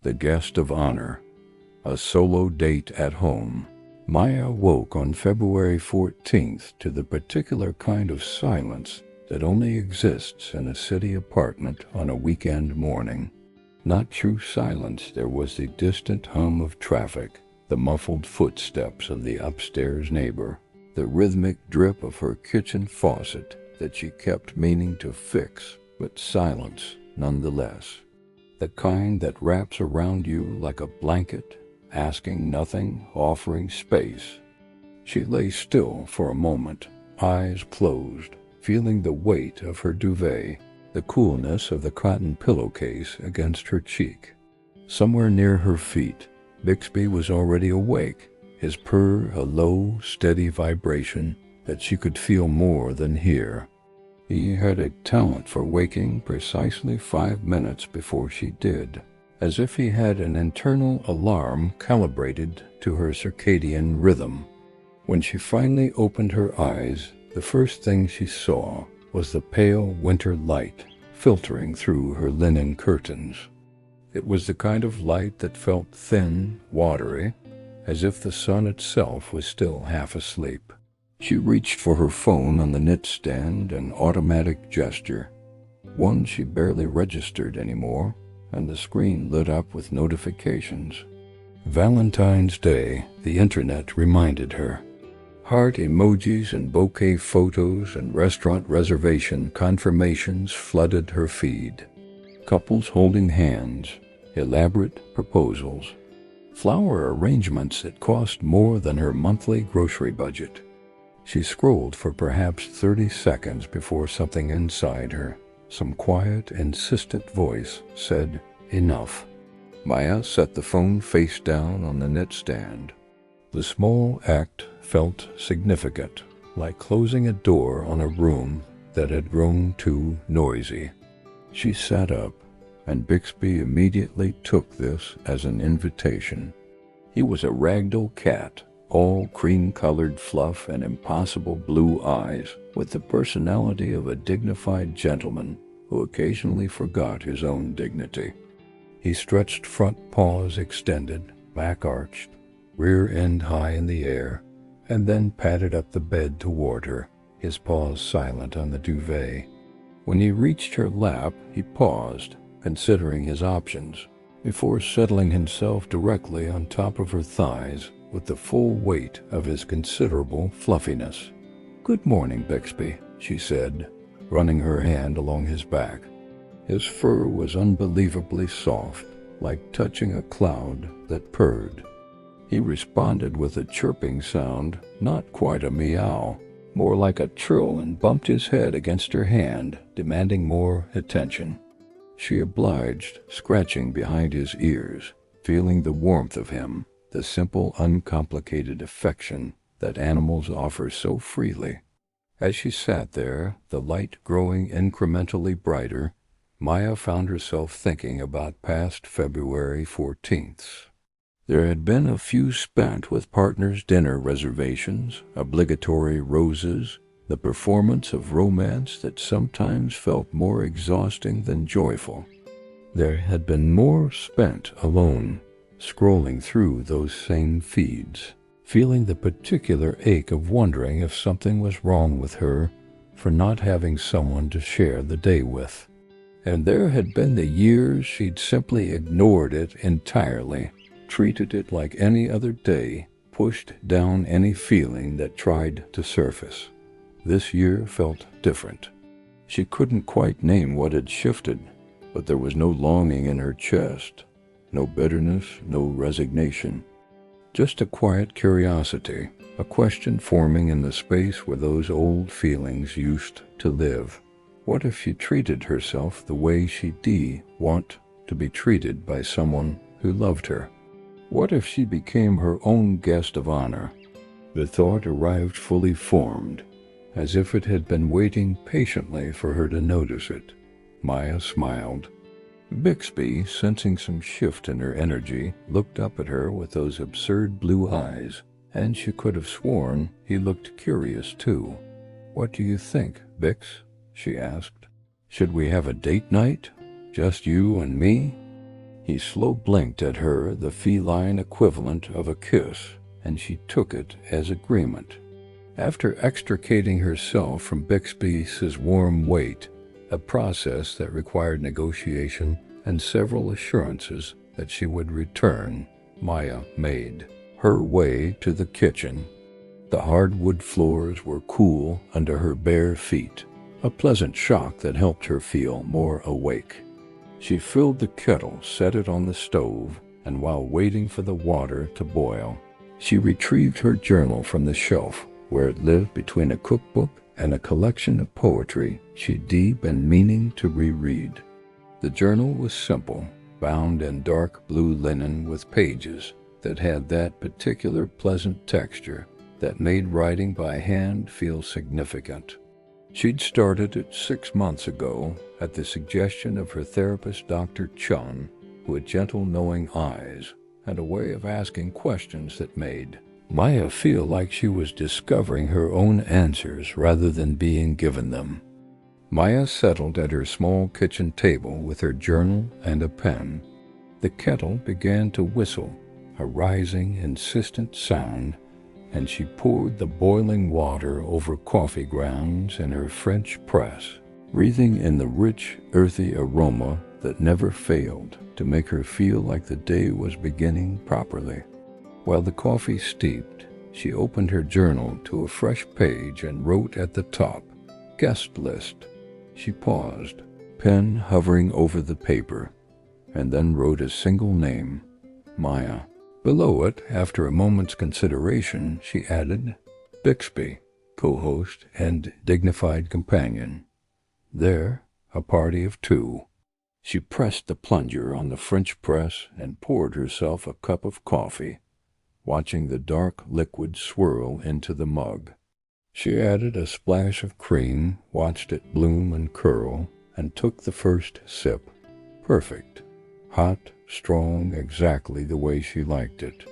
the guest of honor, a solo date at home. Maya woke on February 14th to the particular kind of silence that only exists in a city apartment on a weekend morning. Not true silence, there was the distant hum of traffic, the muffled footsteps of the upstairs neighbor, the rhythmic drip of her kitchen faucet that she kept meaning to fix, but silence nonetheless. The kind that wraps around you like a blanket, asking nothing, offering space. She lay still for a moment, eyes closed, feeling the weight of her duvet, the coolness of the cotton pillowcase against her cheek. Somewhere near her feet, Bixby was already awake, his purr a low, steady vibration that she could feel more than hear. He had a talent for waking precisely 5 minutes before she did, as if he had an internal alarm calibrated to her circadian rhythm. When she finally opened her eyes, the first thing she saw was the pale winter light filtering through her linen curtains. It was the kind of light that felt thin, watery, as if the sun itself was still half asleep. She reached for her phone on the knit-stand, an automatic gesture, one she barely registered anymore, and the screen lit up with notifications. Valentine's Day, the internet reminded her. Heart emojis and bouquet photos and restaurant reservation confirmations flooded her feed. Couples holding hands, elaborate proposals, flower arrangements that cost more than her monthly grocery budget. She scrolled for perhaps 30 seconds before something inside her, some quiet, insistent voice, said, "Enough." Maya set the phone face down on the knit-stand. The small act felt significant, like closing a door on a room that had grown too noisy. She sat up, and Bixby immediately took this as an invitation. He was a ragdoll cat, all cream-colored fluff and impossible blue eyes, with the personality of a dignified gentleman who occasionally forgot his own dignity. He stretched front paws extended, back arched, rear end high in the air, and then padded up the bed toward her, his paws silent on the duvet. When he reached her lap, he paused, considering his options, before settling himself directly on top of her thighs with the full weight of his considerable fluffiness. "Good morning, Bixby," she said, running her hand along his back. His fur was unbelievably soft, like touching a cloud that purred. He responded with a chirping sound, not quite a meow, more like a trill, and bumped his head against her hand, demanding more attention. She obliged, scratching behind his ears, feeling the warmth of him, the simple, uncomplicated affection that animals offer so freely. As she sat there, the light growing incrementally brighter, Maya found herself thinking about past February 14ths. There had been a few spent with partners' dinner reservations, obligatory roses, the performance of romance that sometimes felt more exhausting than joyful. There had been more spent alone, scrolling through those same feeds, feeling the particular ache of wondering if something was wrong with her for not having someone to share the day with. And there had been the years she'd simply ignored it entirely, treated it like any other day, pushed down any feeling that tried to surface. This year felt different. She couldn't quite name what had shifted, but there was no longing in her chest, no bitterness, no resignation. Just a quiet curiosity, a question forming in the space where those old feelings used to live. What if she treated herself the way she'd want to be treated by someone who loved her? What if she became her own guest of honor? The thought arrived fully formed, as if it had been waiting patiently for her to notice it. Maya smiled. Bixby, sensing some shift in her energy, looked up at her with those absurd blue eyes, and she could have sworn he looked curious too. "What do you think, Bix?" she asked. "Should we have a date night? Just you and me?" He slow blinked at her, the feline equivalent of a kiss, and she took it as agreement. After extricating herself from Bixby's warm weight, a process that required negotiation and several assurances that she would return, Maya made her way to the kitchen. The hardwood floors were cool under her bare feet, a pleasant shock that helped her feel more awake. She filled the kettle, set it on the stove, and while waiting for the water to boil, she retrieved her journal from the shelf where it lived between a cookbook and a collection of poetry she'd deep and meaning to reread. The journal was simple, bound in dark blue linen with pages that had that particular pleasant texture that made writing by hand feel significant. She'd started it 6 months ago at the suggestion of her therapist, Dr. Chun, who had gentle, knowing eyes and a way of asking questions that made Maya feel like she was discovering her own answers rather than being given them. Maya settled at her small kitchen table with her journal and a pen. The kettle began to whistle, a rising, insistent sound, and she poured the boiling water over coffee grounds in her French press, breathing in the rich, earthy aroma that never failed to make her feel like the day was beginning properly. While the coffee steeped, she opened her journal to a fresh page and wrote at the top, "Guest list." She paused, pen hovering over the paper, and then wrote a single name, Maya. Below it, after a moment's consideration, she added, Bixby, co-host and dignified companion. There, a party of 2. She pressed the plunger on the French press and poured herself a cup of coffee, watching the dark liquid swirl into the mug. She added a splash of cream, watched it bloom and curl, and took the first sip. Perfect. Hot, strong, exactly the way she liked it.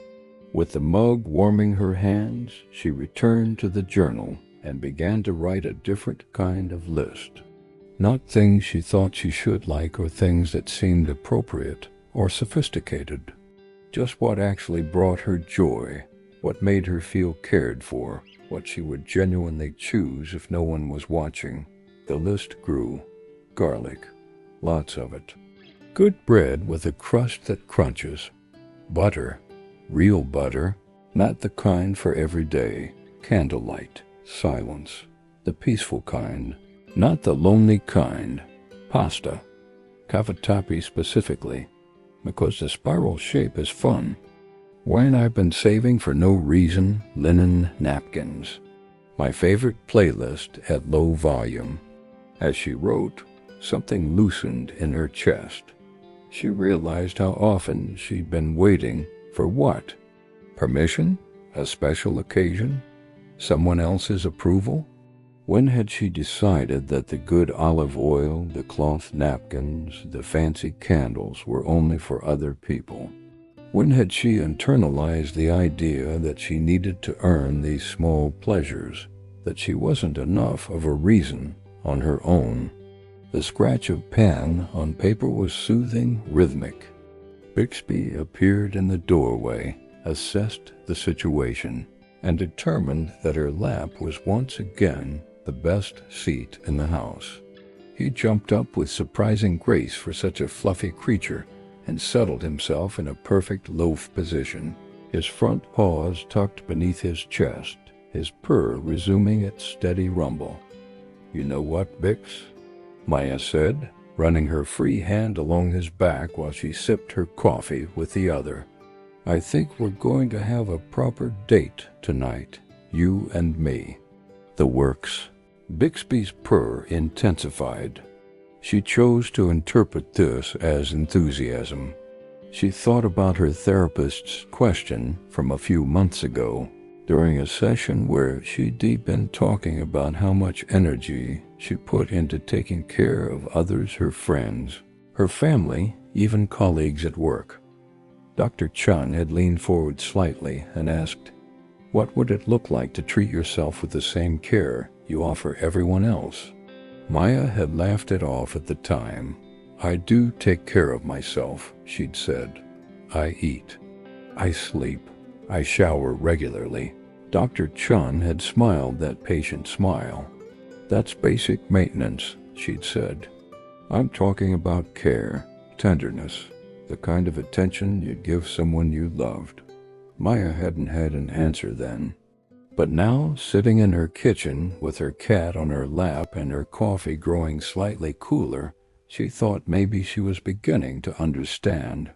With the mug warming her hands, she returned to the journal and began to write a different kind of list. Not things she thought she should like or things that seemed appropriate or sophisticated. Just what actually brought her joy, what made her feel cared for, what she would genuinely choose if no one was watching. The list grew. Garlic. Lots of it. Good bread with a crust that crunches. Butter. Real butter. Not the kind for every day. Candlelight. Silence. The peaceful kind. Not the lonely kind. Pasta. Cavatappi specifically, because the spiral shape is fun. Wine I've been saving for no reason, linen napkins. My favorite playlist at low volume. As she wrote, something loosened in her chest. She realized how often she'd been waiting for what? Permission? A special occasion? Someone else's approval? When had she decided that the good olive oil, the cloth napkins, the fancy candles were only for other people? When had she internalized the idea that she needed to earn these small pleasures, that she wasn't enough of a reason on her own? The scratch of pen on paper was soothing, rhythmic. Bixby appeared in the doorway, assessed the situation, and determined that her lap was once again the best seat in the house. He jumped up with surprising grace for such a fluffy creature and settled himself in a perfect loaf position, his front paws tucked beneath his chest, his purr resuming its steady rumble. "You know what, Bix?" Maya said, running her free hand along his back while she sipped her coffee with the other. "I think we're going to have a proper date tonight, you and me." The works. Bixby's purr intensified. She chose to interpret this as enthusiasm. She thought about her therapist's question from a few months ago, during a session where she'd been talking about how much energy she put into taking care of others, her friends, her family, even colleagues at work. Dr. Chun had leaned forward slightly and asked, "What would it look like to treat yourself with the same care you offer everyone else?" Maya had laughed it off at the time, "I do take care of myself," she'd said. "I eat. I sleep. I shower regularly." Dr. Chun had smiled that patient smile. "That's basic maintenance," she'd said. "I'm talking about care, tenderness, the kind of attention you'd give someone you loved." Maya hadn't had an answer then. But now, sitting in her kitchen with her cat on her lap and her coffee growing slightly cooler, she thought maybe she was beginning to understand.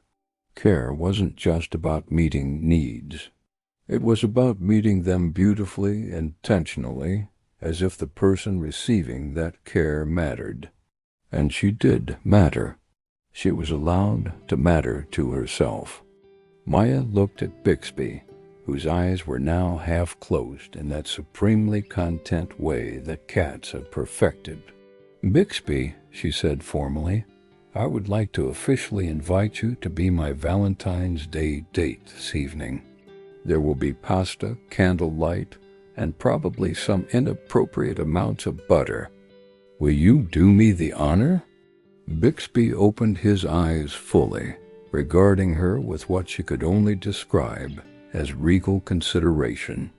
Care wasn't just about meeting needs. It was about meeting them beautifully, intentionally, as if the person receiving that care mattered. And she did matter. She was allowed to matter to herself. Maya looked at Bixby, whose eyes were now half closed in that supremely content way that cats have perfected. "Bixby," she said formally, "I would like to officially invite you to be my Valentine's Day date this evening. There will be pasta, candlelight, and probably some inappropriate amounts of butter. Will you do me the honor?" Bixby opened his eyes fully, regarding her with what she could only describe as regal consideration.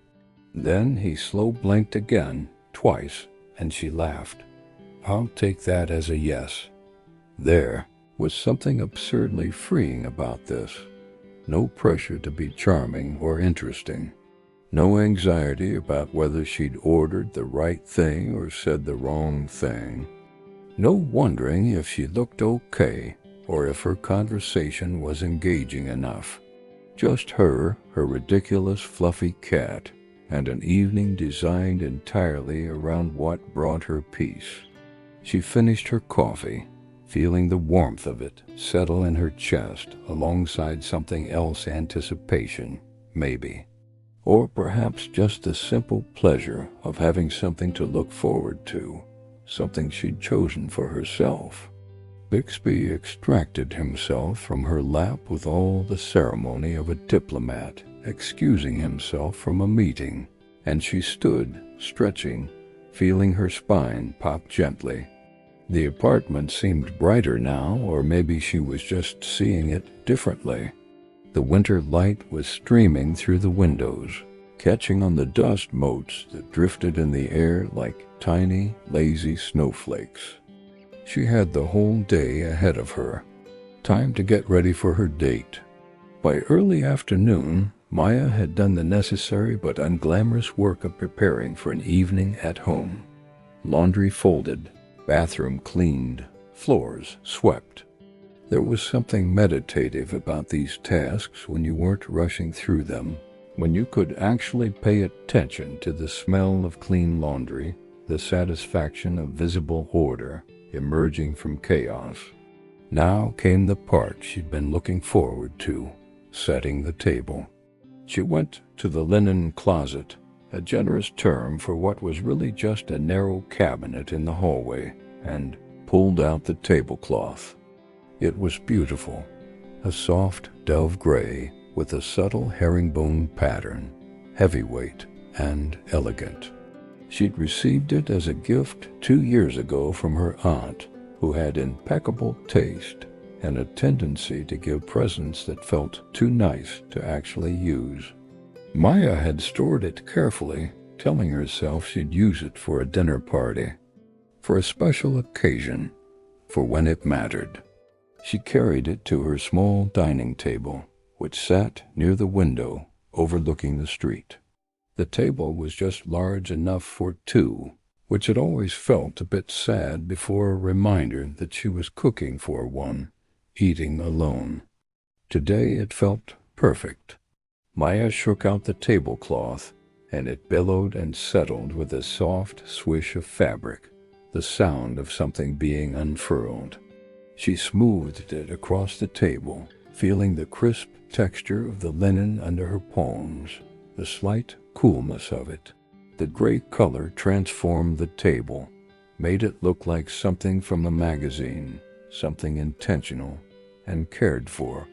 Then he slow blinked again, twice, and she laughed. "I'll take that as a yes." There was something absurdly freeing about this. No pressure to be charming or interesting. No anxiety about whether she'd ordered the right thing or said the wrong thing. No wondering if she looked okay or if her conversation was engaging enough. Just her ridiculous fluffy cat, and an evening designed entirely around what brought her peace. She finished her coffee, feeling the warmth of it settle in her chest alongside something else, anticipation, maybe. Or perhaps just the simple pleasure of having something to look forward to, something she'd chosen for herself. Bixby extracted himself from her lap with all the ceremony of a diplomat excusing himself from a meeting, and she stood, stretching, feeling her spine pop gently. The apartment seemed brighter now, or maybe she was just seeing it differently. The winter light was streaming through the windows, catching on the dust motes that drifted in the air like tiny, lazy snowflakes. She had the whole day ahead of her. Time to get ready for her date. By early afternoon, Maya had done the necessary but unglamorous work of preparing for an evening at home. Laundry folded, bathroom cleaned, floors swept. There was something meditative about these tasks when you weren't rushing through them, when you could actually pay attention to the smell of clean laundry, the satisfaction of visible order emerging from chaos. Now came the part she'd been looking forward to, setting the table. She went to the linen closet, a generous term for what was really just a narrow cabinet in the hallway, and pulled out the tablecloth. It was beautiful, a soft dove gray with a subtle herringbone pattern, heavyweight and elegant. She'd received it as a gift 2 years ago from her aunt, who had impeccable taste and a tendency to give presents that felt too nice to actually use. Maya had stored it carefully, telling herself she'd use it for a dinner party, for a special occasion, for when it mattered. She carried it to her small dining table, which sat near the window overlooking the street. The table was just large enough for two, which had always felt a bit sad before a reminder that she was cooking for one, eating alone. Today it felt perfect. Maya shook out the tablecloth, and it billowed and settled with a soft swish of fabric, the sound of something being unfurled. She smoothed it across the table, feeling the crisp texture of the linen under her palms, the slight coolness of it. The gray color transformed the table, made it look like something from a magazine, something intentional and cared for.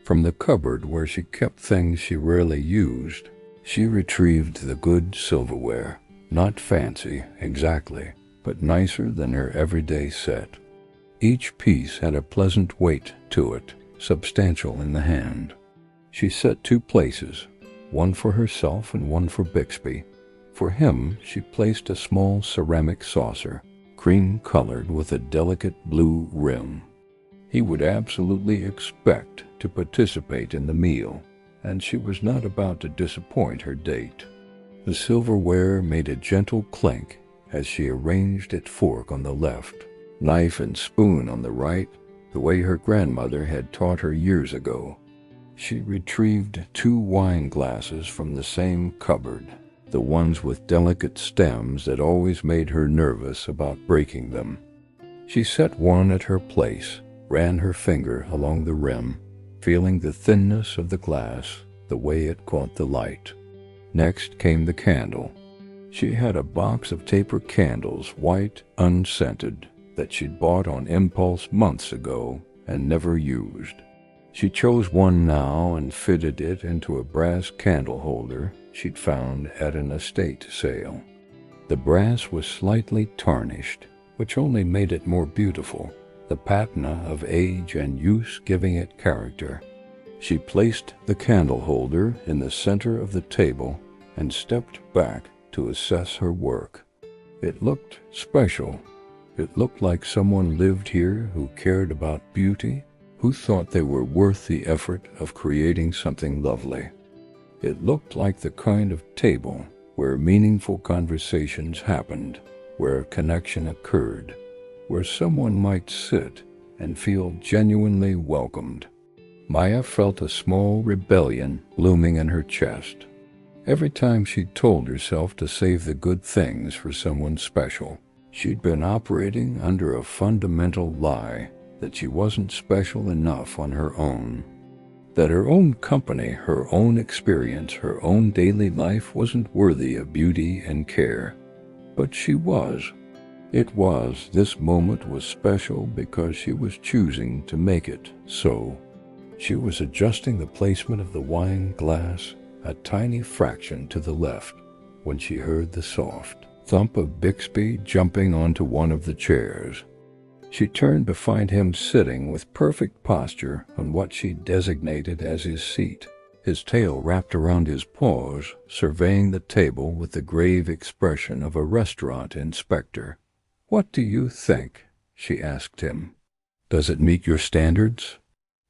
From the cupboard where she kept things she rarely used, she retrieved the good silverware, not fancy exactly, but nicer than her everyday set. Each piece had a pleasant weight to it, substantial in the hand. She set 2 places, one for herself and one for Bixby. For him, she placed a small ceramic saucer, cream-colored with a delicate blue rim. He would absolutely expect to participate in the meal, and she was not about to disappoint her date. The silverware made a gentle clink as she arranged its fork on the left, knife and spoon on the right, the way her grandmother had taught her years ago. She retrieved 2 wine glasses from the same cupboard, the ones with delicate stems that always made her nervous about breaking them. She set one at her place, ran her finger along the rim, feeling the thinness of the glass, the way it caught the light. Next came the candle. She had a box of taper candles, white, unscented, that she'd bought on impulse months ago and never used. She chose one now and fitted it into a brass candle holder she'd found at an estate sale. The brass was slightly tarnished, which only made it more beautiful, the patina of age and use giving it character. She placed the candle holder in the center of the table and stepped back to assess her work. It looked special. It looked like someone lived here who cared about beauty, who thought they were worth the effort of creating something lovely. It looked like the kind of table where meaningful conversations happened, where connection occurred, where someone might sit and feel genuinely welcomed. Maya felt a small rebellion blooming in her chest. Every time she told herself to save the good things for someone special, she'd been operating under a fundamental lie that she wasn't special enough on her own, that her own company, her own experience, her own daily life wasn't worthy of beauty and care. But she was. This moment was special because she was choosing to make it so. She was adjusting the placement of the wine glass a tiny fraction to the left when she heard the soft thump of Bixby jumping onto one of the chairs. She turned to find him sitting with perfect posture on what she designated as his seat, his tail wrapped around his paws, surveying the table with the grave expression of a restaurant inspector. "What do you think?" she asked him. "Does it meet your standards?"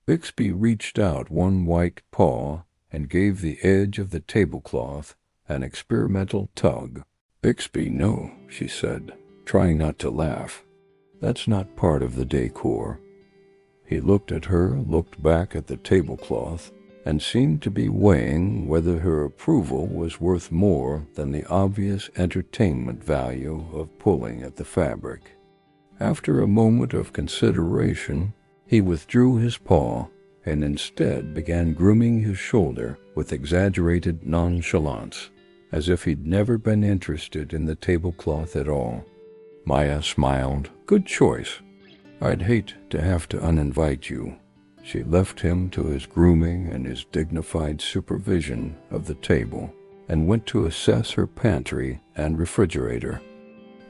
Bixby reached out one white paw and gave the edge of the tablecloth an experimental tug. "Bixby, no," she said, trying not to laugh. "That's not part of the decor." He looked at her, looked back at the tablecloth, and seemed to be weighing whether her approval was worth more than the obvious entertainment value of pulling at the fabric. After a moment of consideration, he withdrew his paw and instead began grooming his shoulder with exaggerated nonchalance, as if he'd never been interested in the tablecloth at all. Maya smiled. "Good choice. I'd hate to have to uninvite you." She left him to his grooming and his dignified supervision of the table and went to assess her pantry and refrigerator.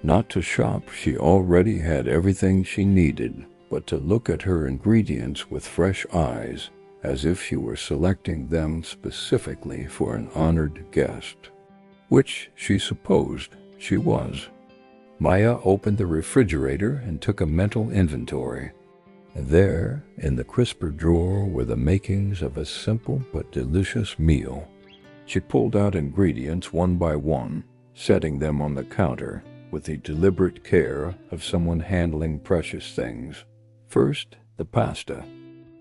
Not to shop, she already had everything she needed, but to look at her ingredients with fresh eyes, as if she were selecting them specifically for an honored guest, which she supposed she was. Maya opened the refrigerator and took a mental inventory. There, in the crisper drawer, were the makings of a simple but delicious meal. She pulled out ingredients one by one, setting them on the counter with the deliberate care of someone handling precious things. First, the pasta.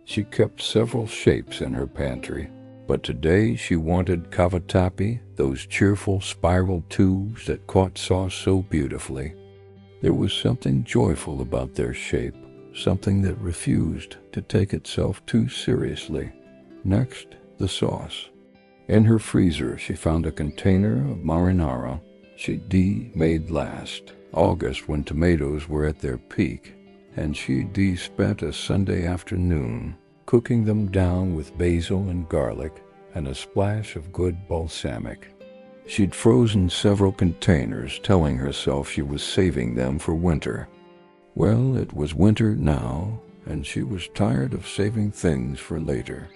She kept several shapes in her pantry, but today she wanted cavatappi, those cheerful spiral tubes that caught sauce so beautifully. There was something joyful about their shape, something that refused to take itself too seriously. Next, the sauce. In her freezer, she found a container of marinara she'd made last August when tomatoes were at their peak, and she'd spent a Sunday afternoon cooking them down with basil and garlic and a splash of good balsamic. She'd frozen several containers, telling herself she was saving them for winter. Well, it was winter now, and she was tired of saving things for later.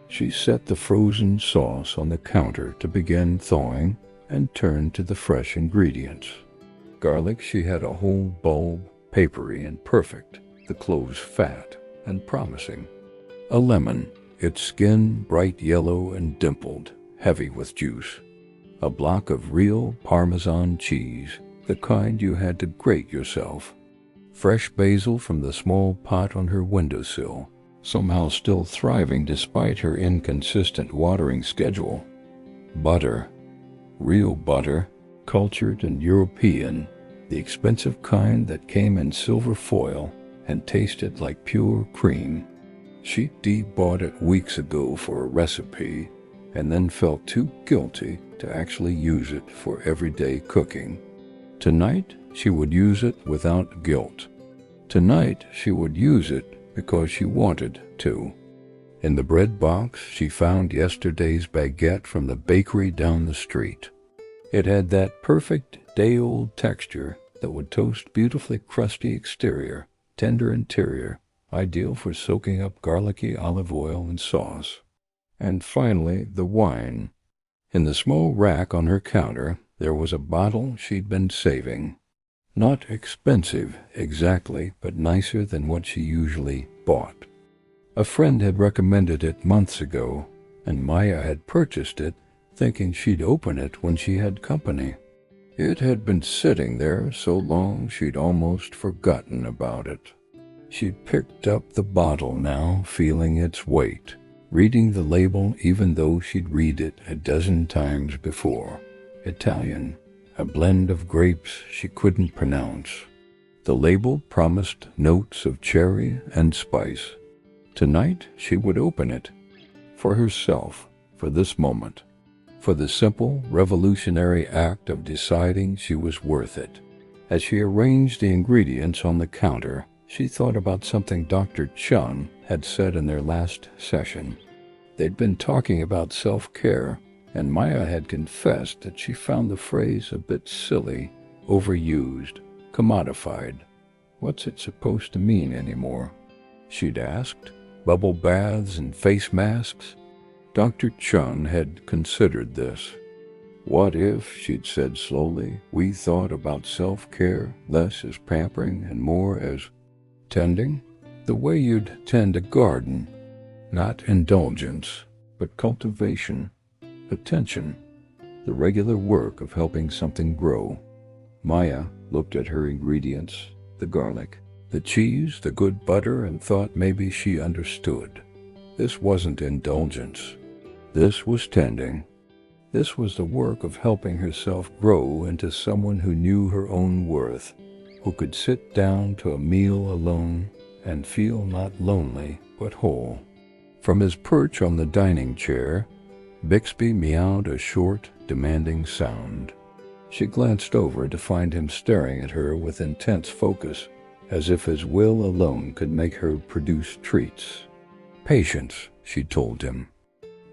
She set the frozen sauce on the counter to begin thawing and turned to the fresh ingredients. Garlic, she had a whole bulb, papery and perfect, the cloves fat and promising. A lemon, its skin bright yellow and dimpled, heavy with juice. A block of real Parmesan cheese, the kind you had to grate yourself. Fresh basil from the small pot on her windowsill, somehow still thriving despite her inconsistent watering schedule. Butter, real butter, cultured and European, the expensive kind that came in silver foil and tasted like pure cream. She'd bought it weeks ago for a recipe and then felt too guilty to actually use it for everyday cooking. Tonight, she would use it without guilt. Tonight, she would use it because she wanted to. In the bread box, she found yesterday's baguette from the bakery down the street. It had that perfect day-old texture that would toast beautifully crusty exterior, tender interior, ideal for soaking up garlicky olive oil and sauce. And finally, the wine. In the small rack on her counter, there was a bottle she'd been saving. Not expensive, exactly, but nicer than what she usually bought. A friend had recommended it months ago, and Maya had purchased it, thinking she'd open it when she had company. It had been sitting there so long she'd almost forgotten about it. She picked up the bottle now, feeling its weight, reading the label even though she'd read it a dozen times before. Italian, a blend of grapes she couldn't pronounce. The label promised notes of cherry and spice. Tonight she would open it, for herself, for this moment, for the simple, revolutionary act of deciding she was worth it. As she arranged the ingredients on the counter, she thought about something Dr. Chun had said in their last session. They'd been talking about self-care, and Maya had confessed that she found the phrase a bit silly, overused, commodified. What's it supposed to mean anymore? She'd asked. Bubble baths and face masks? Dr. Chun had considered this. What if, she'd said slowly, we thought about self-care less as pampering and more as tending? The way you'd tend a garden. Not indulgence, but cultivation, attention, the regular work of helping something grow. Maya looked at her ingredients, the garlic, the cheese, the good butter, and thought maybe she understood. This wasn't indulgence. This was tending. This was the work of helping herself grow into someone who knew her own worth, who could sit down to a meal alone and feel not lonely but whole. From his perch on the dining chair, Bixby meowed a short, demanding sound. She glanced over to find him staring at her with intense focus, as if his will alone could make her produce treats. Patience, she told him.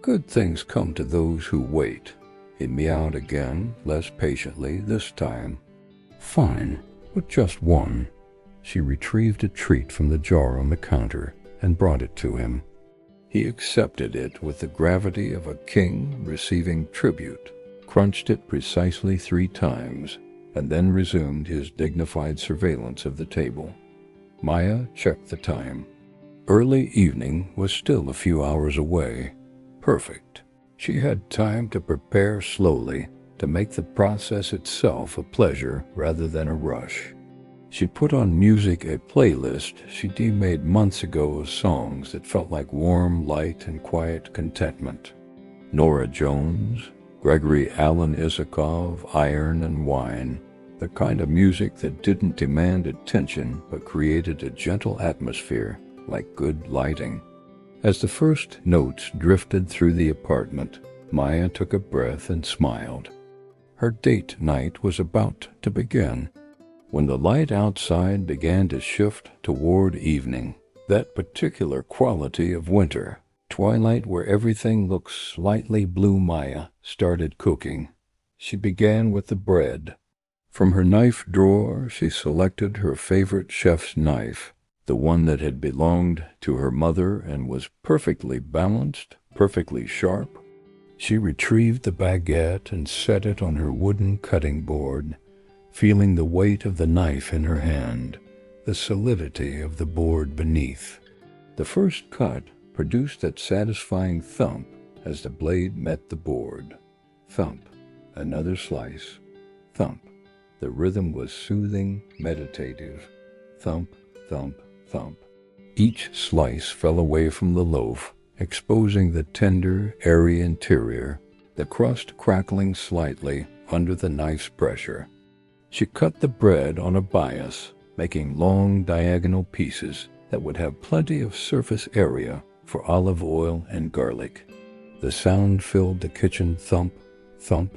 Good things come to those who wait. He meowed again, less patiently this time. Fine, but just one. She retrieved a treat from the jar on the counter and brought it to him. He accepted it with the gravity of a king receiving tribute, crunched it precisely 3 times, and then resumed his dignified surveillance of the table. Maya checked the time. Early evening was still a few hours away. Perfect. She had time to prepare slowly, to make the process itself a pleasure rather than a rush. She put on music, a playlist she'd made months ago of songs that felt like warm light and quiet contentment. Nora Jones, Gregory Alan Isakov, Iron and Wine, the kind of music that didn't demand attention but created a gentle atmosphere, like good lighting. As the first notes drifted through the apartment, Maya took a breath and smiled. Her date night was about to begin. When the light outside began to shift toward evening, that particular quality of winter, twilight where everything looks slightly blue, Maya started cooking. She began with the bread. From her knife drawer, she selected her favorite chef's knife, the one that had belonged to her mother and was perfectly balanced, perfectly sharp. She retrieved the baguette and set it on her wooden cutting board, feeling the weight of the knife in her hand, the solidity of the board beneath. The first cut produced that satisfying thump as the blade met the board. Thump, another slice. Thump. The rhythm was soothing, meditative. Thump, thump, thump. Each slice fell away from the loaf, exposing the tender, airy interior, the crust crackling slightly under the knife's pressure. She cut the bread on a bias, making long diagonal pieces that would have plenty of surface area for olive oil and garlic. The sound filled the kitchen thump, thump,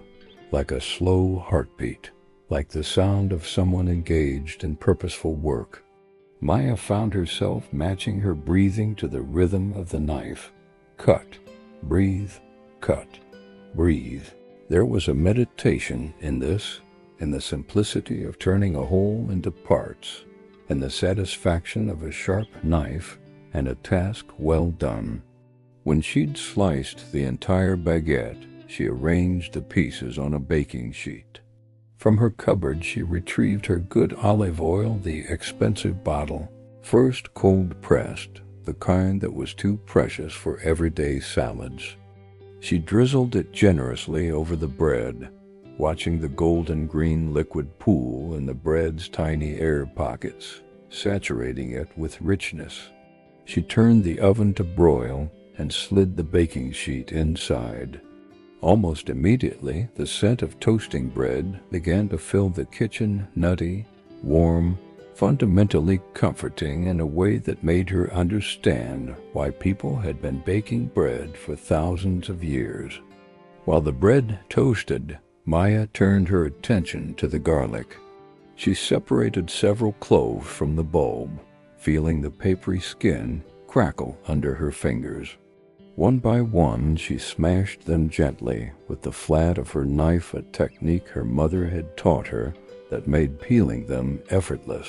like a slow heartbeat, like the sound of someone engaged in purposeful work. Maya found herself matching her breathing to the rhythm of the knife. Cut, breathe, cut, breathe. There was a meditation in this, in the simplicity of turning a whole into parts, and the satisfaction of a sharp knife and a task well done. When she'd sliced the entire baguette, she arranged the pieces on a baking sheet. From her cupboard she retrieved her good olive oil, the expensive bottle, first cold-pressed, the kind that was too precious for everyday salads. She drizzled it generously over the bread, watching the golden-green liquid pool in the bread's tiny air pockets, saturating it with richness. She turned the oven to broil and slid the baking sheet inside. Almost immediately, the scent of toasting bread began to fill the kitchen, nutty, warm, fundamentally comforting in a way that made her understand why people had been baking bread for thousands of years. While the bread toasted, Maya turned her attention to the garlic. She separated several cloves from the bulb, feeling the papery skin crackle under her fingers. One by one, she smashed them gently with the flat of her knife, a technique her mother had taught her that made peeling them effortless.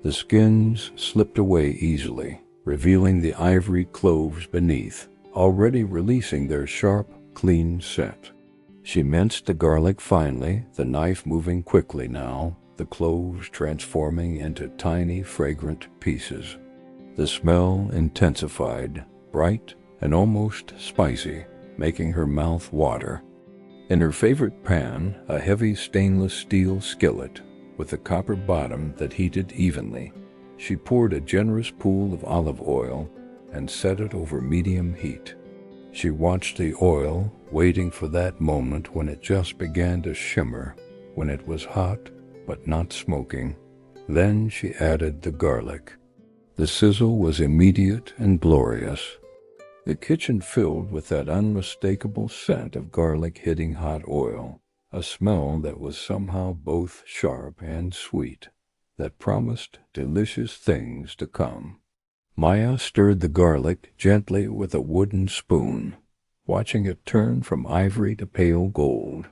The skins slipped away easily, revealing the ivory cloves beneath, already releasing their sharp, clean scent. She minced the garlic finely, the knife moving quickly now, the cloves transforming into tiny, fragrant pieces. The smell intensified, bright and almost spicy, making her mouth water. In her favorite pan, a heavy stainless steel skillet with a copper bottom that heated evenly, she poured a generous pool of olive oil and set it over medium heat. She watched the oil, waiting for that moment when it just began to shimmer, when it was hot but not smoking. Then she added the garlic. The sizzle was immediate and glorious. The kitchen filled with that unmistakable scent of garlic hitting hot oil, a smell that was somehow both sharp and sweet, that promised delicious things to come. Maya stirred the garlic gently with a wooden spoon, watching it turn from ivory to pale gold,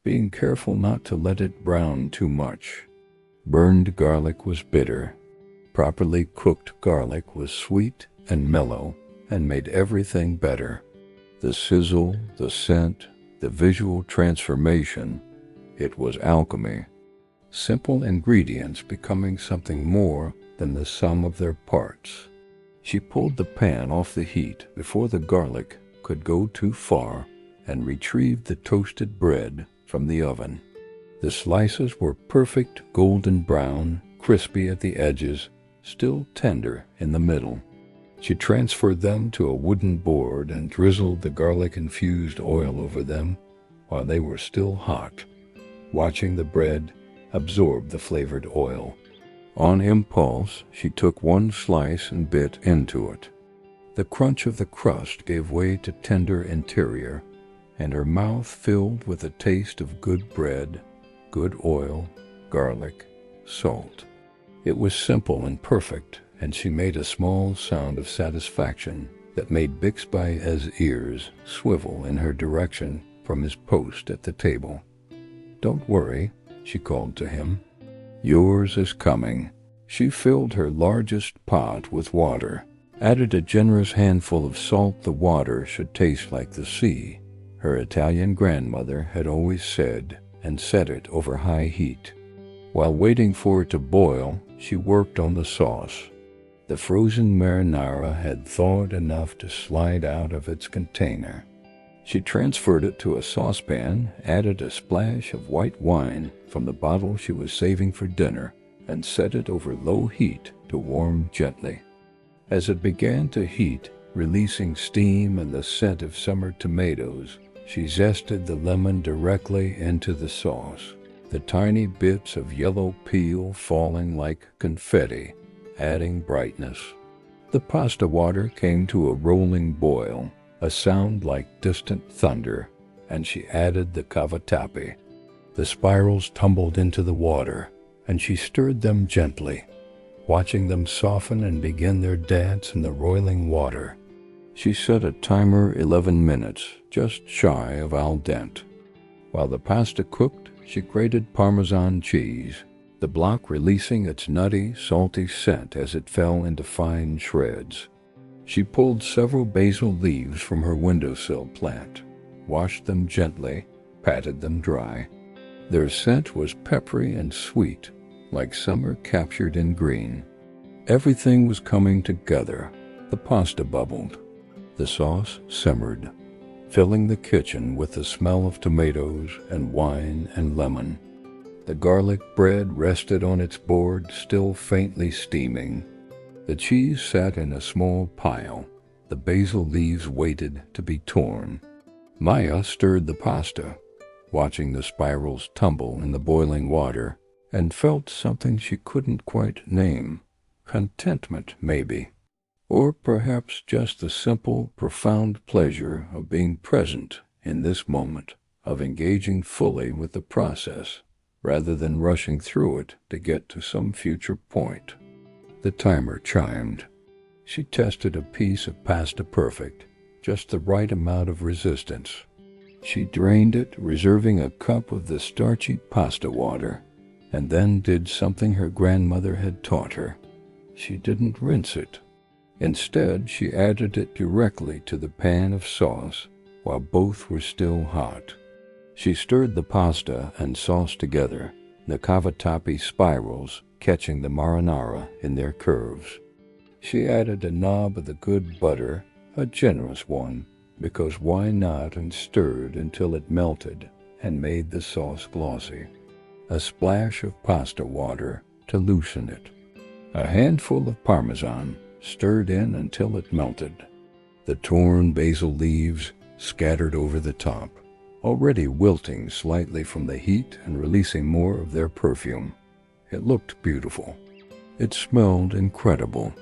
being careful not to let it brown too much. Burned garlic was bitter. Properly cooked garlic was sweet and mellow, and made everything better. The sizzle, the scent, the visual transformation, it was alchemy. Simple ingredients becoming something more than the sum of their parts. She pulled the pan off the heat before the garlic could go too far and retrieved the toasted bread from the oven. The slices were perfect golden brown, crispy at the edges, still tender in the middle. She transferred them to a wooden board and drizzled the garlic-infused oil over them while they were still hot, watching the bread absorb the flavored oil. On impulse, she took one slice and bit into it. The crunch of the crust gave way to tender interior, and her mouth filled with a taste of good bread, good oil, garlic, salt. It was simple and perfect, and she made a small sound of satisfaction that made Bixby's ears swivel in her direction from his post at the table. "Don't worry, she called to him. "Yours is coming." She filled her largest pot with water, added a generous handful of salt the water should taste like the sea, her Italian grandmother had always said, and set it over high heat. While waiting for it to boil, she worked on the sauce. The frozen marinara had thawed enough to slide out of its container. She transferred it to a saucepan, added a splash of white wine from the bottle she was saving for dinner, and set it over low heat to warm gently. As it began to heat, releasing steam and the scent of summer tomatoes, she zested the lemon directly into the sauce, the tiny bits of yellow peel falling like confetti, adding brightness. The pasta water came to a rolling boil, a sound like distant thunder, and she added the cavatappi. The spirals tumbled into the water, and she stirred them gently, watching them soften and begin their dance in the roiling water. She set a timer 11 minutes, just shy of al dente. While the pasta cooked, she grated Parmesan cheese, the block releasing its nutty, salty scent as it fell into fine shreds. She pulled several basil leaves from her windowsill plant, washed them gently, patted them dry. Their scent was peppery and sweet, like summer captured in green. Everything was coming together. The pasta bubbled. The sauce simmered, filling the kitchen with the smell of tomatoes and wine and lemon. The garlic bread rested on its board, still faintly steaming. The cheese sat in a small pile. The basil leaves waited to be torn. Maya stirred the pasta, watching the spirals tumble in the boiling water, and felt something she couldn't quite name. Contentment, maybe. Or perhaps just the simple, profound pleasure of being present in this moment, of engaging fully with the process, rather than rushing through it to get to some future point. The timer chimed. She tested a piece of pasta perfect, just the right amount of resistance. She drained it, reserving a cup of the starchy pasta water, and then did something her grandmother had taught her. She didn't rinse it. Instead, she added it directly to the pan of sauce while both were still hot. She stirred the pasta and sauce together, the cavatappi spirals catching the marinara in their curves. She added a knob of the good butter, a generous one, because why not, and stirred until it melted and made the sauce glossy. A splash of pasta water to loosen it. A handful of Parmesan, stirred in until it melted. The torn basil leaves scattered over the top, already wilting slightly from the heat and releasing more of their perfume. It looked beautiful. It smelled incredible,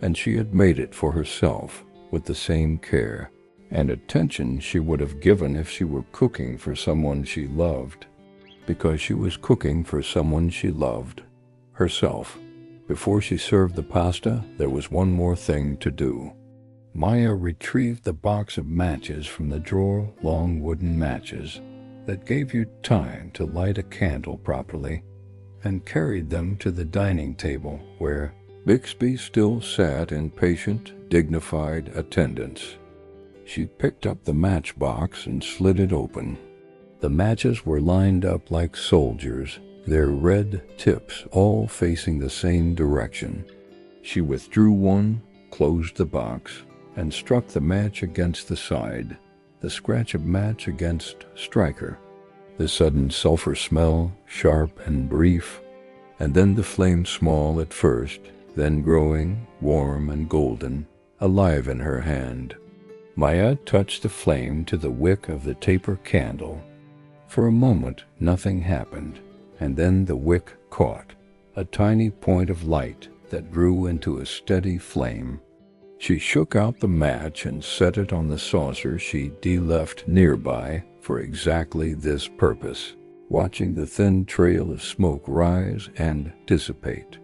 and she had made it for herself with the same care and attention she would have given if she were cooking for someone she loved, because she was cooking for someone she loved, herself. Before she served the pasta, there was one more thing to do. Maya retrieved the box of matches from the drawer, long wooden matches that gave you time to light a candle properly, and carried them to the dining table where Bixby still sat in patient, dignified attendance. She picked up the matchbox and slid it open. The matches were lined up like soldiers, their red tips all facing the same direction. She withdrew one, closed the box, and struck the match against the side, the scratch of match against striker. The sudden sulfur smell, sharp and brief, and then the flame small at first, then growing, warm and golden, alive in her hand. Maya touched the flame to the wick of the taper candle. For a moment, nothing happened, and then the wick caught, a tiny point of light that grew into a steady flame. She shook out the match and set it on the saucer she left nearby for exactly this purpose, watching the thin trail of smoke rise and dissipate.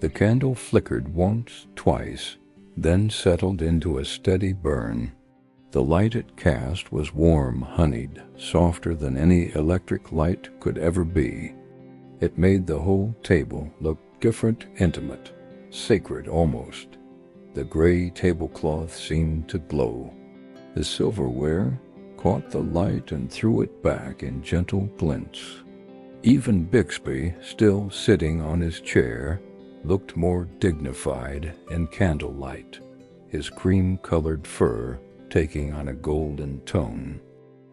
The candle flickered once, twice, then settled into a steady burn. The light it cast was warm, honeyed, softer than any electric light could ever be. It made the whole table look different, intimate, sacred almost. The gray tablecloth seemed to glow. The silverware caught the light and threw it back in gentle glints. Even Bixby, still sitting on his chair, looked more dignified in candlelight, his cream-colored fur taking on a golden tone.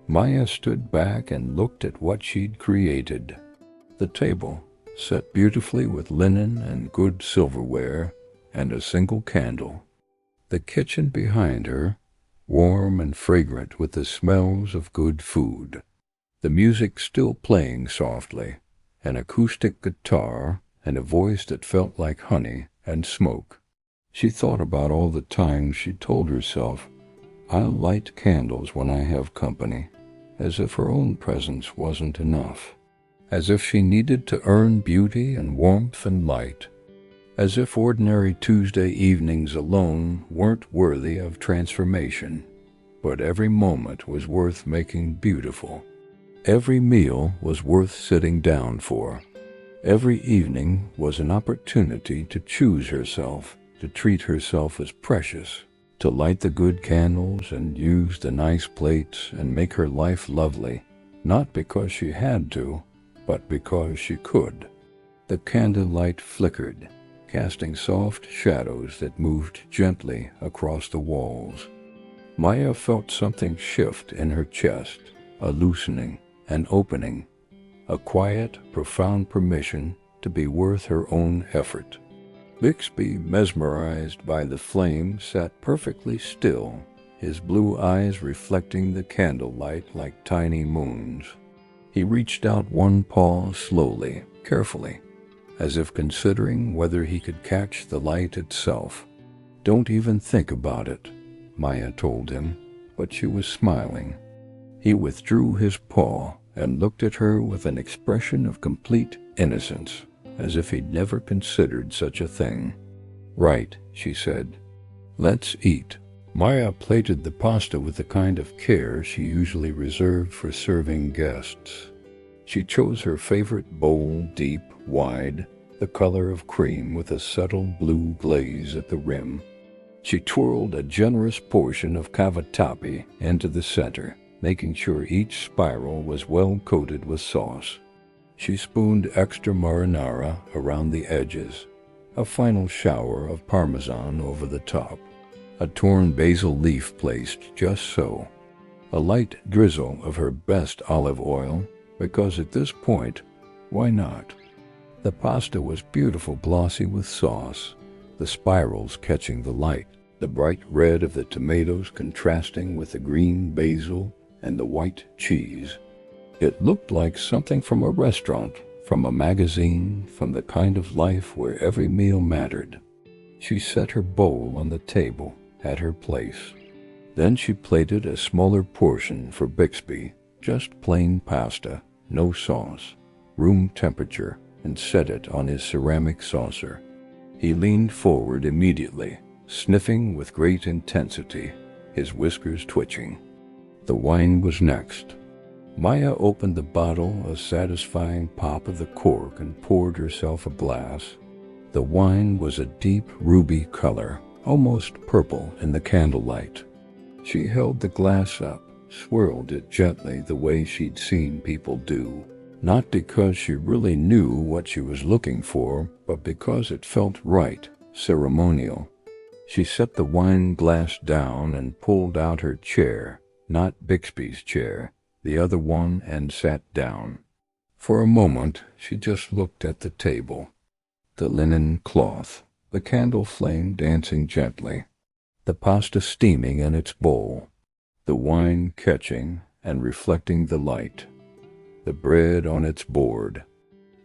Maya stood back and looked at what she'd created. The table, set beautifully with linen and good silverware, and a single candle. The kitchen behind her, warm and fragrant with the smells of good food. The music still playing softly, an acoustic guitar, and a voice that felt like honey and smoke. She thought about all the times she told herself, "I'll light candles when I have company," as if her own presence wasn't enough, as if she needed to earn beauty and warmth and light, as if ordinary Tuesday evenings alone weren't worthy of transformation. But every moment was worth making beautiful. Every meal was worth sitting down for. Every evening was an opportunity to choose herself, to treat herself as precious, to light the good candles and use the nice plates and make her life lovely, not because she had to, but because she could. The candlelight flickered, casting soft shadows that moved gently across the walls. Maya felt something shift in her chest, a loosening, an opening, a quiet, profound permission to be worth her own effort. Bixby, mesmerized by the flame, sat perfectly still, his blue eyes reflecting the candlelight like tiny moons. He reached out one paw slowly, carefully, as if considering whether he could catch the light itself. "Don't even think about it," Maya told him, but she was smiling. He withdrew his paw and looked at her with an expression of complete innocence, as if he'd never considered such a thing. "Right," she said. "Let's eat." Maya plated the pasta with the kind of care she usually reserved for serving guests. She chose her favorite bowl, deep, wide, the color of cream with a subtle blue glaze at the rim. She twirled a generous portion of cavatappi into the center, making sure each spiral was well coated with sauce. She spooned extra marinara around the edges, a final shower of parmesan over the top, a torn basil leaf placed just so, a light drizzle of her best olive oil, because at this point, why not? The pasta was beautiful, glossy with sauce, the spirals catching the light, the bright red of the tomatoes contrasting with the green basil and the white cheese. It looked like something from a restaurant, from a magazine, from the kind of life where every meal mattered. She set her bowl on the table at her place. Then she plated a smaller portion for Bixby, just plain pasta, no sauce, room temperature, and set it on his ceramic saucer. He leaned forward immediately, sniffing with great intensity, his whiskers twitching. The wine was next. Maya opened the bottle, a satisfying pop of the cork, and poured herself a glass. The wine was a deep ruby color, almost purple in the candlelight. She held the glass up, swirled it gently the way she'd seen people do, not because she really knew what she was looking for, but because it felt right, ceremonial. She set the wine glass down and pulled out her chair, not Bixby's chair, the other one, and sat down. For a moment, she just looked at the table. The linen cloth, the candle flame dancing gently, the pasta steaming in its bowl, the wine catching and reflecting the light, the bread on its board.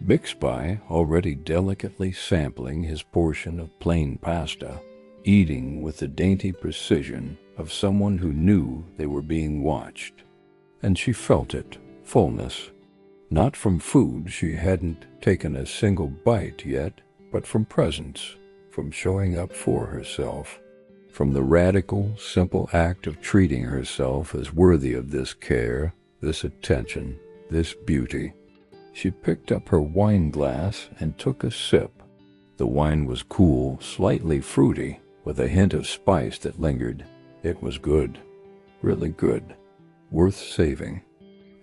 Bixby, already delicately sampling his portion of plain pasta, eating with the dainty precision of someone who knew they were being watched. And she felt it, fullness, not from food she hadn't taken a single bite yet, but from presence, from showing up for herself, from the radical, simple act of treating herself as worthy of this care, this attention, this beauty. She picked up her wine glass and took a sip. The wine was cool, slightly fruity, with a hint of spice that lingered. It was good, really good, worth saving,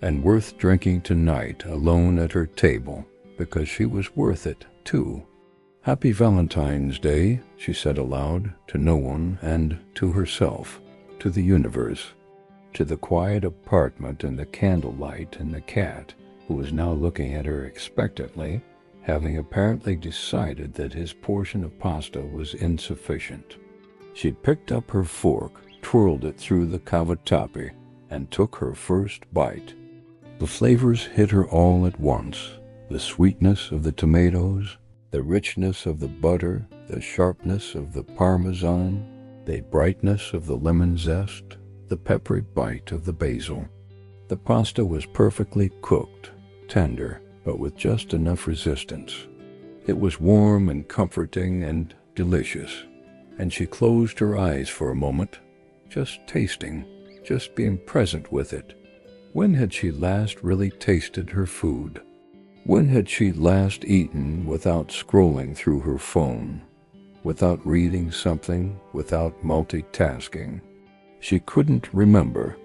and worth drinking tonight alone at her table, because she was worth it, too. "Happy Valentine's Day," she said aloud, to no one and to herself, to the universe, to the quiet apartment and the candlelight and the cat, who was now looking at her expectantly, having apparently decided that his portion of pasta was insufficient. She picked up her fork, twirled it through the cavatappi, and took her first bite. The flavors hit her all at once. The sweetness of the tomatoes, the richness of the butter, the sharpness of the parmesan, the brightness of the lemon zest, the peppery bite of the basil. The pasta was perfectly cooked, tender, but with just enough resistance. It was warm and comforting and delicious, and she closed her eyes for a moment, just tasting, just being present with it. When had she last really tasted her food? When had she last eaten without scrolling through her phone, without reading something, without multitasking? She couldn't remember.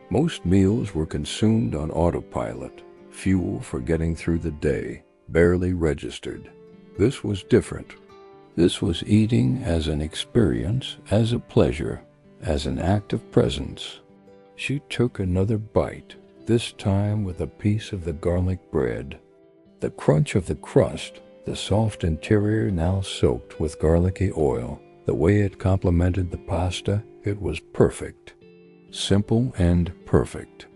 Most meals were consumed on autopilot, fuel for getting through the day, barely registered. This was different. This was eating as an experience, as a pleasure, as an act of presence. She took another bite, this time with a piece of the garlic bread. The crunch of the crust, the soft interior now soaked with garlicky oil, the way it complemented the pasta, it was perfect. Simple and perfect.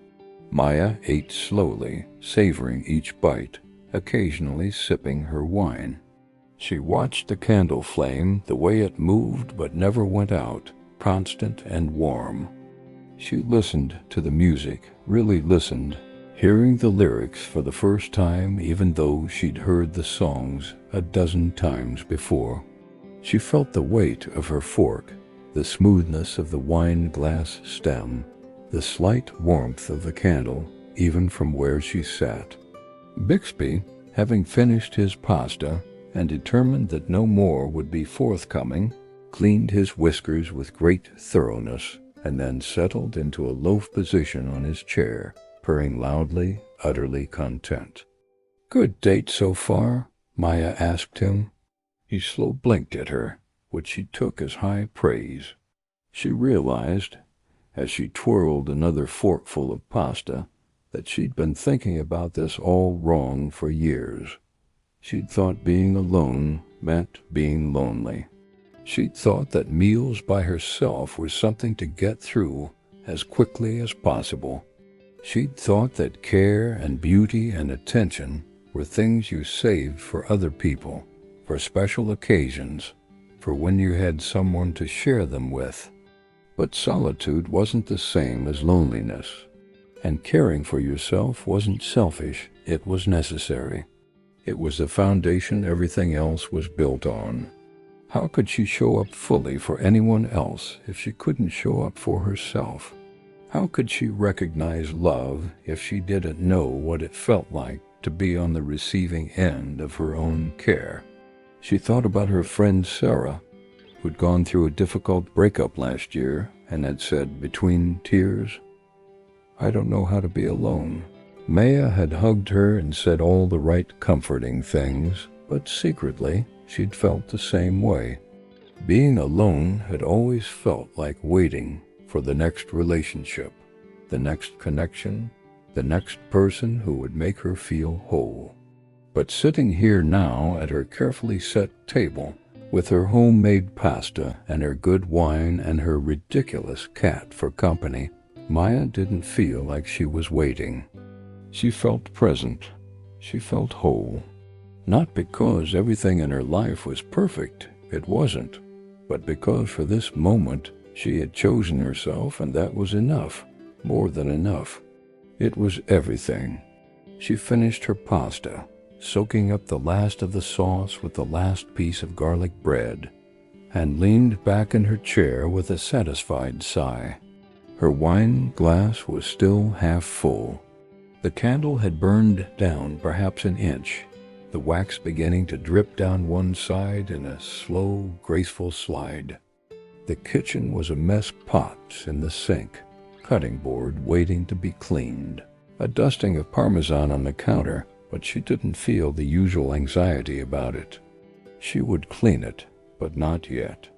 Maya ate slowly, savoring each bite, occasionally sipping her wine. She watched the candle flame, the way it moved but never went out, constant and warm. She listened to the music, really listened, hearing the lyrics for the first time even though she'd heard the songs a dozen times before. She felt the weight of her fork, the smoothness of the wine glass stem, the slight warmth of the candle, even from where she sat. Bixby, having finished his pasta and determined that no more would be forthcoming, cleaned his whiskers with great thoroughness and then settled into a loaf position on his chair, purring loudly, utterly content. "Good date so far?" Maya asked him. He slow blinked at her, which she took as high praise. She realized, as she twirled another forkful of pasta, that she'd been thinking about this all wrong for years. She'd thought being alone meant being lonely. She'd thought that meals by herself were something to get through as quickly as possible. She'd thought that care and beauty and attention were things you saved for other people, for special occasions, for when you had someone to share them with. But solitude wasn't the same as loneliness, and caring for yourself wasn't selfish, it was necessary. It was the foundation everything else was built on. How could she show up fully for anyone else if she couldn't show up for herself? How could she recognize love if she didn't know what it felt like to be on the receiving end of her own care? She thought about her friend Sarah, who'd gone through a difficult breakup last year and had said between tears, "I don't know how to be alone." Maya had hugged her and said all the right comforting things, but secretly she'd felt the same way. Being alone had always felt like waiting for the next relationship, the next connection, the next person who would make her feel whole. But sitting here now at her carefully set table, with her homemade pasta and her good wine and her ridiculous cat for company, Maya didn't feel like she was waiting. She felt present. She felt whole. Not because everything in her life was perfect, it wasn't, but because for this moment she had chosen herself, and that was enough, more than enough. It was everything. She finished her pasta, soaking up the last of the sauce with the last piece of garlic bread, and leaned back in her chair with a satisfied sigh. Her wine glass was still half full. The candle had burned down perhaps an inch, the wax beginning to drip down one side in a slow, graceful slide. The kitchen was a mess, pots in the sink, cutting board waiting to be cleaned, a dusting of Parmesan on the counter, but she didn't feel the usual anxiety about it. She would clean it, but not yet.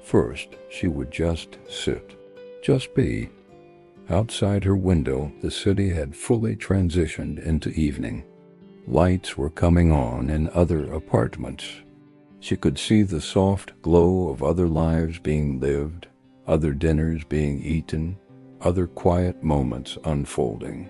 First, she would just sit, just be. Outside her window, the city had fully transitioned into evening. Lights were coming on in other apartments. She could see the soft glow of other lives being lived, other dinners being eaten, other quiet moments unfolding.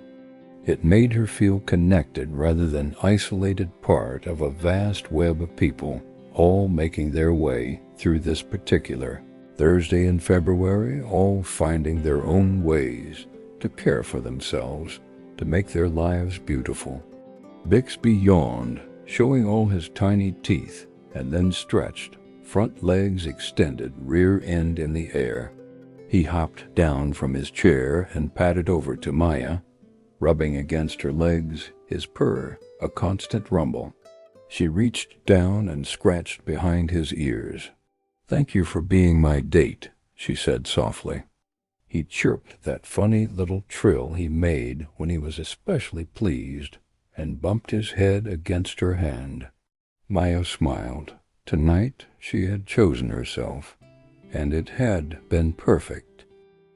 It made her feel connected rather than isolated part of a vast web of people, all making their way through this particular Thursday in February, all finding their own ways to care for themselves, to make their lives beautiful. Bixby yawned, showing all his tiny teeth, and then stretched, front legs extended, rear end in the air. He hopped down from his chair and padded over to Maya, rubbing against her legs, his purr a constant rumble. She reached down and scratched behind his ears. "Thank you for being my date," she said softly. He chirped that funny little trill he made when he was especially pleased, and bumped his head against her hand. Maya smiled. Tonight she had chosen herself, and it had been perfect.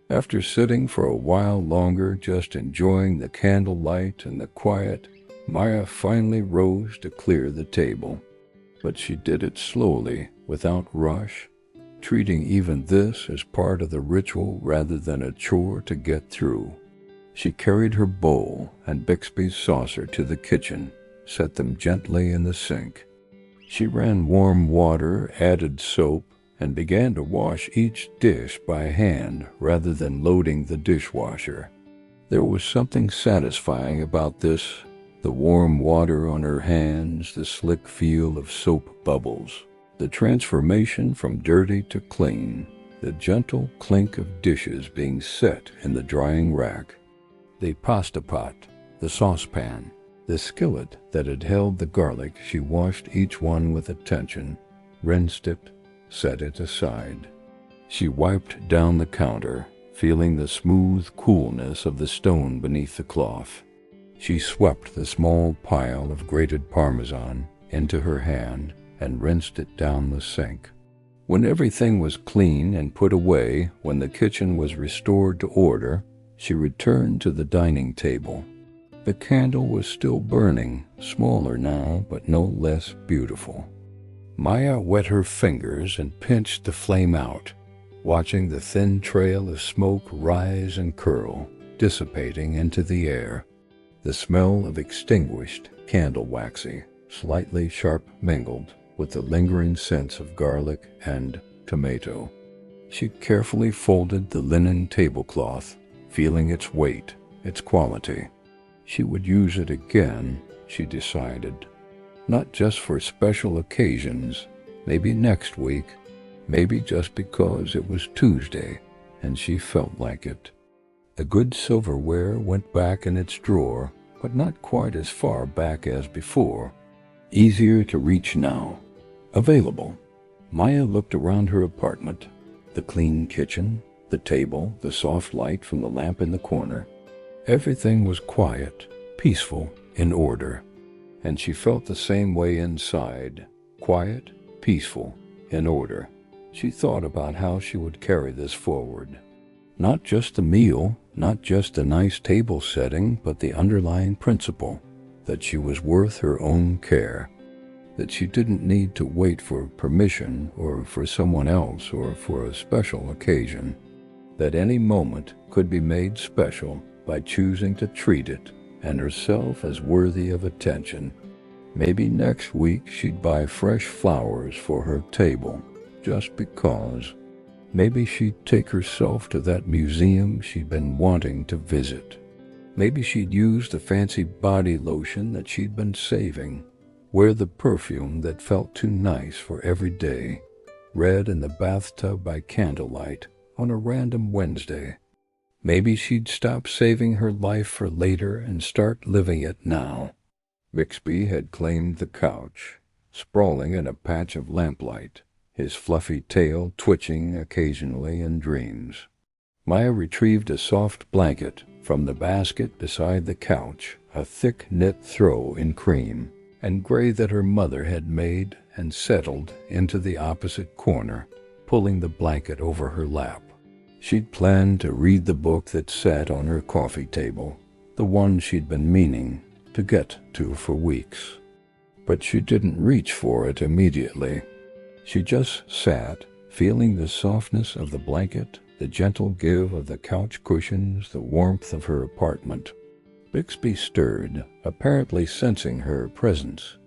After sitting for a while longer just enjoying the candlelight and the quiet, Maya finally rose to clear the table. But she did it slowly, without rush, treating even this as part of the ritual rather than a chore to get through. She carried her bowl and Bixby's saucer to the kitchen, set them gently in the sink. She ran warm water, added soap, and began to wash each dish by hand rather than loading the dishwasher. There was something satisfying about this, the warm water on her hands, the slick feel of soap bubbles, the transformation from dirty to clean, the gentle clink of dishes being set in the drying rack, the pasta pot, the saucepan, the skillet that had held the garlic. She washed each one with attention, rinsed it, set it aside. She wiped down the counter, feeling the smooth coolness of the stone beneath the cloth. She swept the small pile of grated Parmesan into her hand and rinsed it down the sink. When everything was clean and put away, when the kitchen was restored to order, she returned to the dining table. The candle was still burning, smaller now, but no less beautiful. Maya wet her fingers and pinched the flame out, watching the thin trail of smoke rise and curl, dissipating into the air. The smell of extinguished candle waxy, slightly sharp mingled with the lingering sense of garlic and tomato. She carefully folded the linen tablecloth, feeling its weight, its quality. She would use it again, she decided. Not just for special occasions, maybe next week, maybe just because it was Tuesday and she felt like it. The good silverware went back in its drawer, but not quite as far back as before. Easier to reach now. Available. Maya looked around her apartment. The clean kitchen, the table, the soft light from the lamp in the corner. Everything was quiet, peaceful, in order. And she felt the same way inside, quiet, peaceful, in order. She thought about how she would carry this forward. Not just the meal, not just the nice table setting, but the underlying principle, that she was worth her own care, that she didn't need to wait for permission or for someone else or for a special occasion, that any moment could be made special by choosing to treat it and herself as worthy of attention. Maybe next week she'd buy fresh flowers for her table, just because. Maybe she'd take herself to that museum she'd been wanting to visit. Maybe she'd use the fancy body lotion that she'd been saving, wear the perfume that felt too nice for every day, read in the bathtub by candlelight on a random Wednesday. Maybe she'd stop saving her life for later and start living it now. Bixby had claimed the couch, sprawling in a patch of lamplight, his fluffy tail twitching occasionally in dreams. Maya retrieved a soft blanket from the basket beside the couch, a thick knit throw in cream and gray that her mother had made, and settled into the opposite corner, pulling the blanket over her lap. She'd planned to read the book that sat on her coffee table, the one she'd been meaning to get to for weeks. But she didn't reach for it immediately. She just sat, feeling the softness of the blanket, the gentle give of the couch cushions, the warmth of her apartment. Bixby stirred, apparently sensing her presence,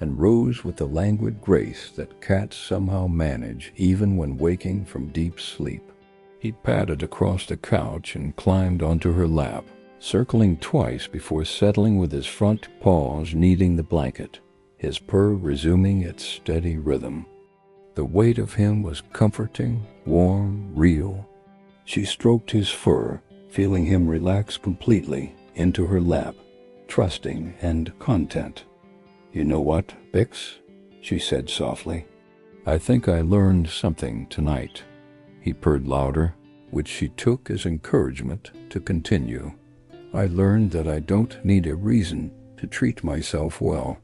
and rose with the languid grace that cats somehow manage even when waking from deep sleep. He padded across the couch and climbed onto her lap, circling twice before settling with his front paws kneading the blanket, his purr resuming its steady rhythm. The weight of him was comforting, warm, real. She stroked his fur, feeling him relax completely into her lap, trusting and content. "You know what, Bix?" she said softly. "I think I learned something tonight." He purred louder, which she took as encouragement to continue. "I learned that I don't need a reason to treat myself well.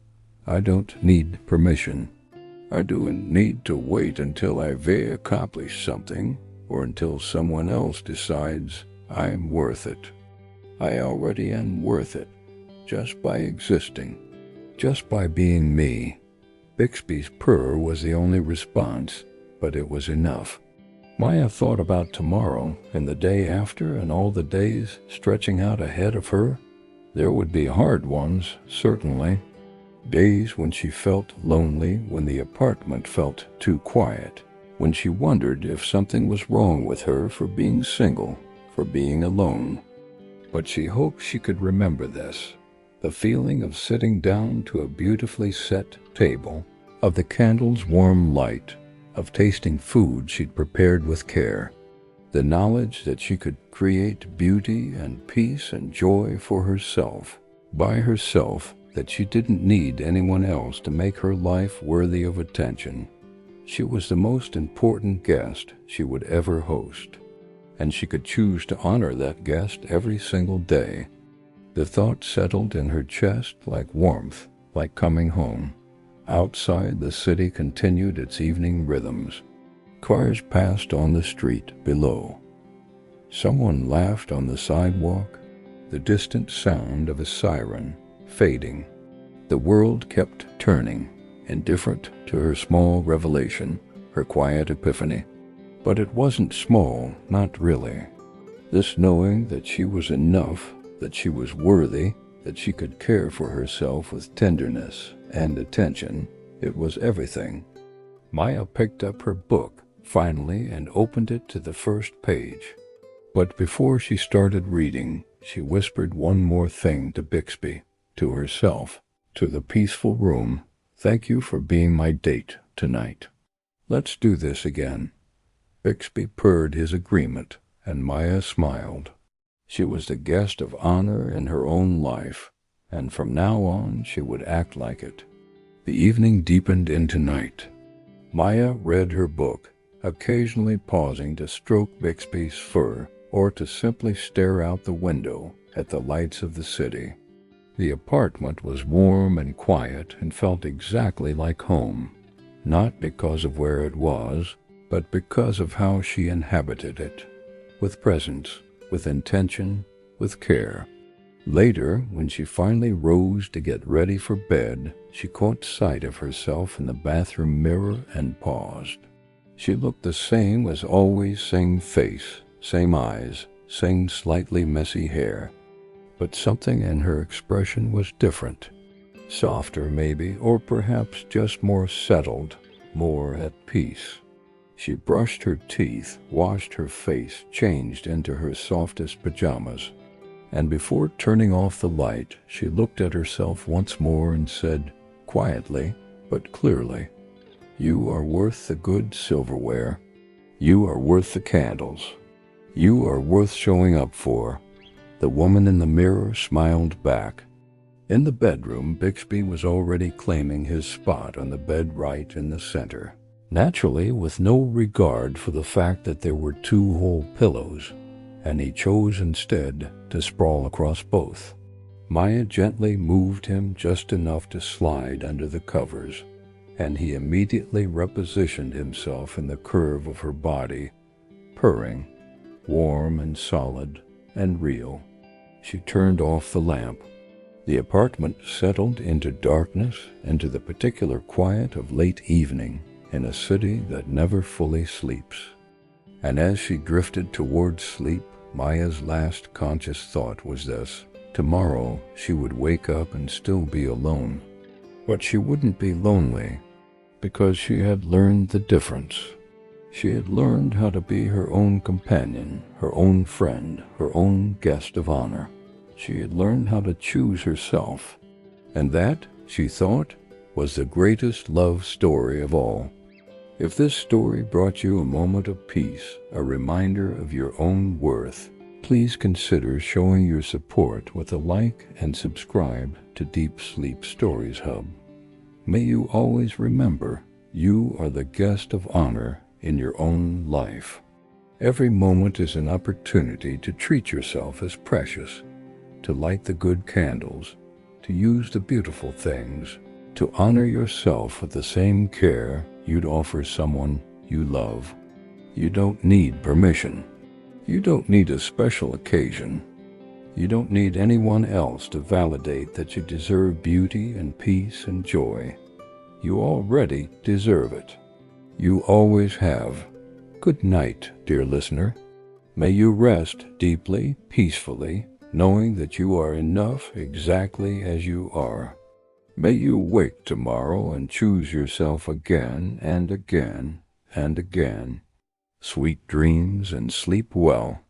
I don't need permission. I don't need to wait until I've accomplished something, or until someone else decides I'm worth it. I already am worth it, just by existing, just by being me." Bixby's purr was the only response, but it was enough. Maya thought about tomorrow and the day after and all the days stretching out ahead of her. There would be hard ones, certainly. Days when she felt lonely, when the apartment felt too quiet, when she wondered if something was wrong with her for being single, for being alone. But she hoped she could remember this, the feeling of sitting down to a beautifully set table, of the candle's warm light, of tasting food she'd prepared with care, the knowledge that she could create beauty and peace and joy for herself, by herself, that she didn't need anyone else to make her life worthy of attention. She was the most important guest she would ever host, and she could choose to honor that guest every single day. The thought settled in her chest like warmth, like coming home. Outside, the city continued its evening rhythms. Cars passed on the street below. Someone laughed on the sidewalk, the distant sound of a siren fading. The world kept turning, indifferent to her small revelation, her quiet epiphany. But it wasn't small, not really. This knowing that she was enough, that she was worthy, that she could care for herself with tenderness and attention, it was everything. Maya picked up her book, finally, and opened it to the first page. But before she started reading, she whispered one more thing to Bixby, to herself, to the peaceful room. "Thank you for being my date tonight. Let's do this again." Bixby purred his agreement, and Maya smiled. She was the guest of honor in her own life, and from now on she would act like it. The evening deepened into night. Maya read her book, occasionally pausing to stroke Bixby's fur or to simply stare out the window at the lights of the city. The apartment was warm and quiet and felt exactly like home, not because of where it was, but because of how she inhabited it, with presence, with intention, with care. Later, when she finally rose to get ready for bed, she caught sight of herself in the bathroom mirror and paused. She looked the same as always, same face, same eyes, same slightly messy hair. But something in her expression was different. Softer, maybe, or perhaps just more settled, more at peace. She brushed her teeth, washed her face, changed into her softest pajamas, and before turning off the light, she looked at herself once more and said, quietly but clearly, "You are worth the good silverware. You are worth the candles. You are worth showing up for." The woman in the mirror smiled back. In the bedroom, Bixby was already claiming his spot on the bed right in the center, naturally with no regard for the fact that there were 2 whole pillows, and he chose instead to sprawl across both. Maya gently moved him just enough to slide under the covers, and he immediately repositioned himself in the curve of her body, purring, warm and solid and real. She turned off the lamp. The apartment settled into darkness, into the particular quiet of late evening in a city that never fully sleeps. And as she drifted towards sleep, Maya's last conscious thought was this: tomorrow she would wake up and still be alone. But she wouldn't be lonely, because she had learned the difference. She had learned how to be her own companion, her own friend, her own guest of honor. She had learned how to choose herself, and that, she thought, was the greatest love story of all. If this story brought you a moment of peace, a reminder of your own worth, please consider showing your support with a like and subscribe to Deep Sleep Stories Hub. May you always remember, you are the guest of honor in your own life. Every moment is an opportunity to treat yourself as precious, to light the good candles, to use the beautiful things, to honor yourself with the same care you'd offer someone you love. You don't need permission. You don't need a special occasion. You don't need anyone else to validate that you deserve beauty and peace and joy. You already deserve it. You always have. Good night, dear listener. May you rest deeply, peacefully, knowing that you are enough exactly as you are. May you wake tomorrow and choose yourself again and again and again. Sweet dreams and sleep well.